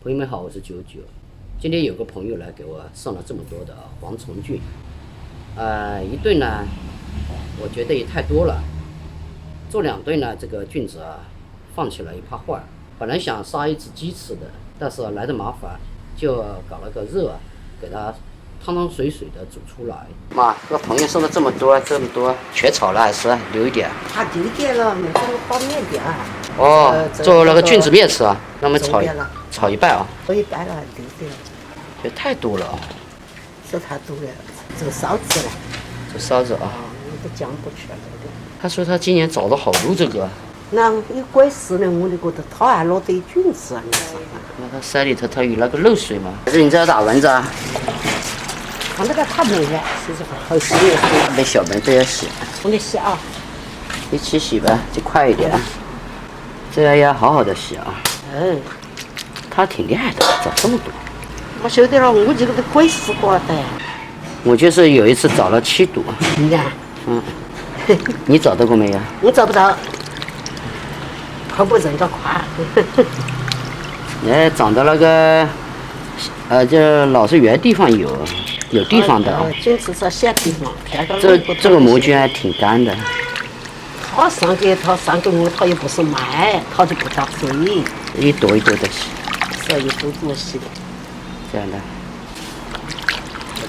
朋友们好，我是99。今天有个朋友来给我送了这么多的蝗虫菌，一顿呢，我觉得也太多了，做2顿呢，这个菌子放起来也怕坏。本来想杀一只鸡吃的，但是来的麻烦，就搞了个热，给它汤汤水水的煮出来。妈，这个朋友送了这么多，全炒了还是留一点？留一点了，没做包面点啊。哦，做那个菌子面吃啊，那么炒一半啊。炒一半了，留点。这太多了啊！是太多了，做烧子了。做烧子啊。我都讲不出来了。他说他今年找了好多这个。那有鬼事呢？我的觉得他还落得菌子啊！你说。那他山里头他有那个漏水嘛？还是你这打蚊子啊？他那个太没了，其实好洗也洗。那小蚊子要洗。我得洗啊。一起洗吧，就快一点。这个要好好的洗啊。他挺厉害的，找这么多。我晓得了，我这个都鬼死过的。我就是有一次找了7堵。你看。你找到过没有？我找不到。跑步人家快。长到那个，就老是原地方有地方的。就是说小地方，这个魔菌还挺干的。他上给我，他又不是卖，他就不加水，一朵一朵的洗，是一朵朵洗的，这样的。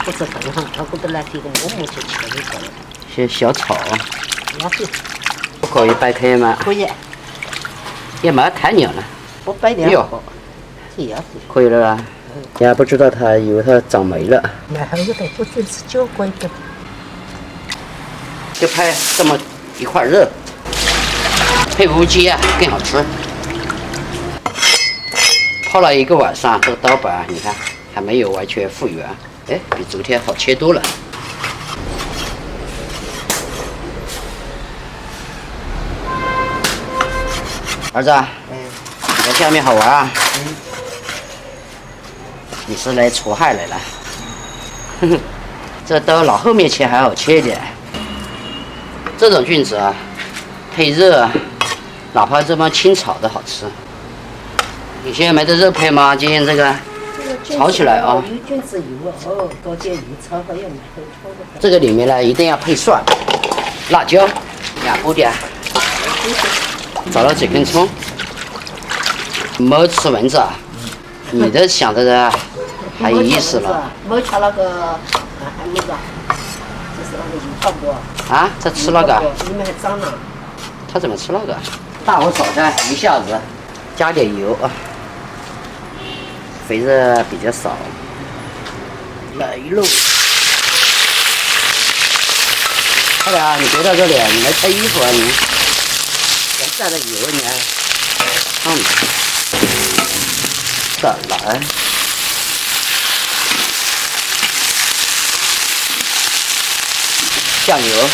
不是很好，他觉得来这个默默就切一个了。先小炒。要得。不可以掰开吗？可以。也没太娘了。不掰掉。这要得。可以了吧？也不知道它以为它长霉了。蛮好的，不准是酒鬼的。就拍这么一块肉，配乌鸡更好吃。泡了1个晚上，这个刀板你看还没有完全复原，比昨天好切多了。儿子，你在下面好玩啊？你是来除害来了？这刀老后面切还好切一点。这种菌子配肉哪怕这么清炒的好吃。你现在没得肉配吗？今天这个炒起来啊。有菌子有高阶鱼炒还有没有炒的？这个里面呢一定要配蒜、辣椒2股点，找了几根葱。没吃蚊子啊？你这想的还有意思了。没吃那个还没个，就是那个鱼泡馍。他吃那个？里面还长了。他怎么吃那个？大火炒蛋一下子，加点油啊，肥肉比较少。来喽！快点啊！你别到这里，你来拆衣服啊你！别蘸着油你还烫的。再来。酱油。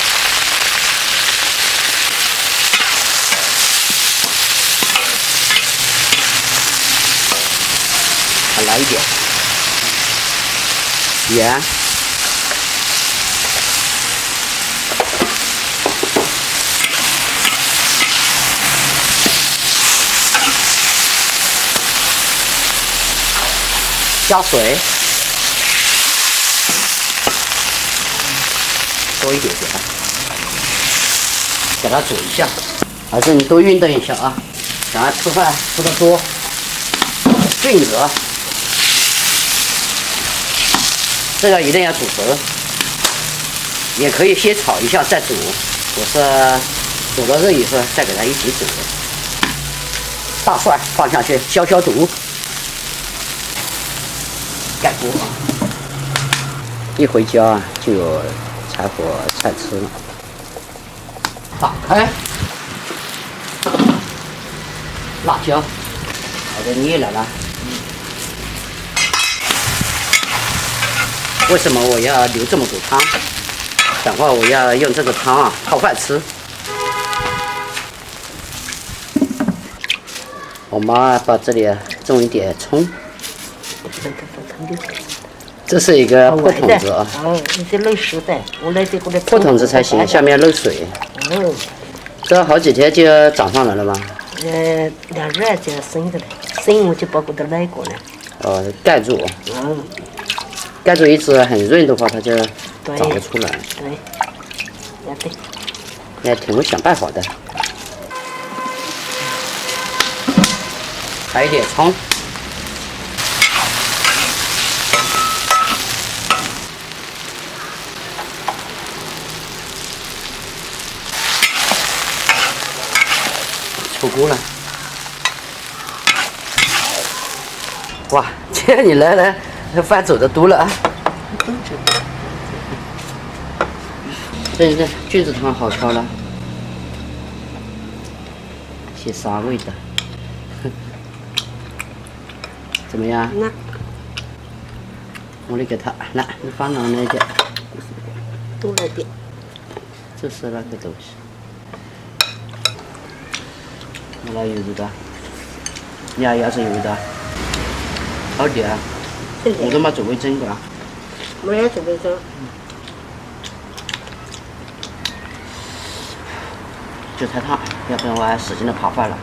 再来一点盐，加水，多一点点，给它煮一下。儿子，你多运动一下啊，想要吃饭吃得多。菌子。这个一定要煮熟，也可以先炒一下再煮。我是煮了肉以后再给它一起煮。大蒜放下去消毒，盖锅。一回家就有柴火菜吃了。打开，辣椒，好的捏来了。为什么我要留这么多汤？等会我要用这个汤泡饭吃。我妈把这里种一点葱。这是一个破桶子啊。你得漏水的，我来这个的。破桶子才行，下面漏水。这好几天就长上来了吗？2日就生的了，生我就把这个来过了。盖住，嗯，盖住一直很润的话，它就对长不出来。对，要得。也挺会想办法的。还有一点葱。出锅了。哇，这样你来了，饭走的多了啊。这菌子汤好调了，些沙味的，怎么样？那我来给他，来，你放到那点，多了点。这是那个东西。我来油子的，你要是油的，好点啊！我都没做味噌的。我也准备做。韭菜汤，要不然我还使劲的扒饭了。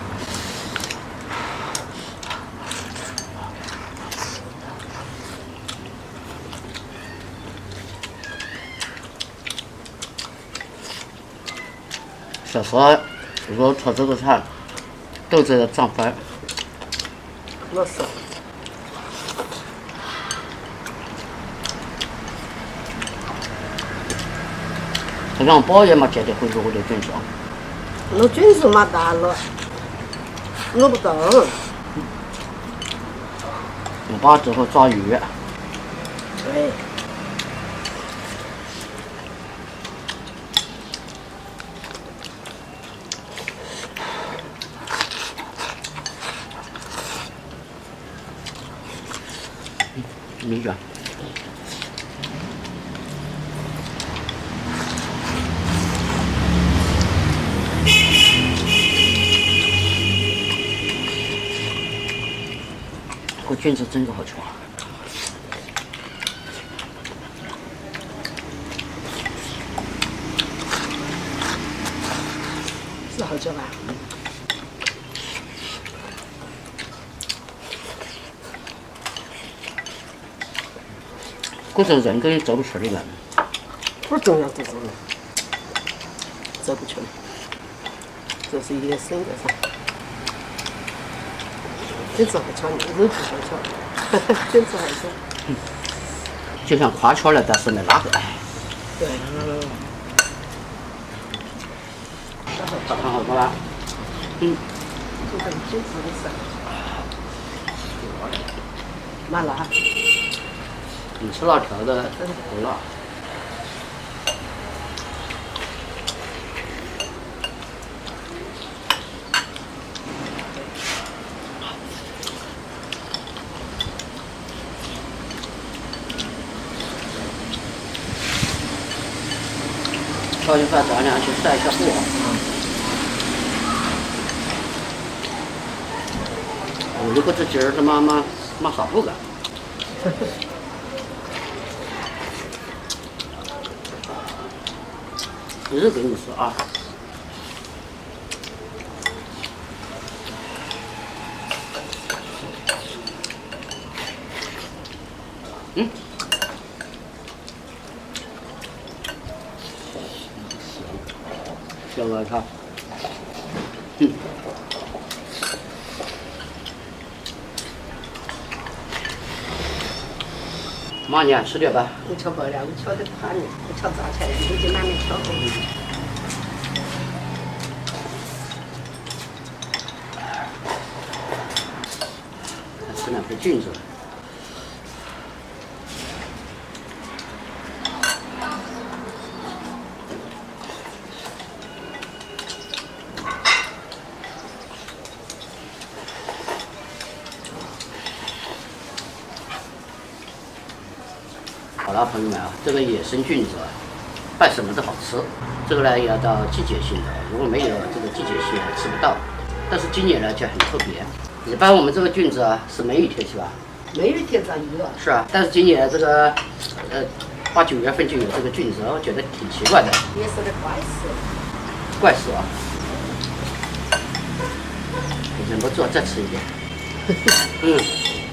小时候如果炒这个菜，豆子要胀饭。我是。这样包也没见得会做我的菌子啊。我菌子嘛大了，我不懂。我爸之后抓鱼。对。米卷。这菌子真的好吃啊！是好吃吧？这种人都走不出来了。不重要，这种走不出来，这是一个生的上。菌子好吃，肉不好吃，菌子好吃。就像夸圈了，但是没拉回来。对。这汤好多了。这个菌子的事。麻辣。你吃辣条的不辣。吃完饭咱俩去晒一下步。如果这今儿他妈扫步干。日子跟你说啊。香了它。妈，你吃点吧。我吃不了，我吃的怕你，我吃杂菜，我就拿你吃过。吃两颗菌子。好了，朋友们啊，这个野生菌子拌什么都好吃。这个呢也要到季节性的，如果没有这个季节性吃不到。但是今年呢就很特别，一般我们这个菌子啊是梅雨天气吧？梅雨天咱有。是啊，但是今年这个8、9月份就有这个菌子，我觉得挺奇怪的。也是个怪事。怪事啊！忍不住再吃一点。嗯。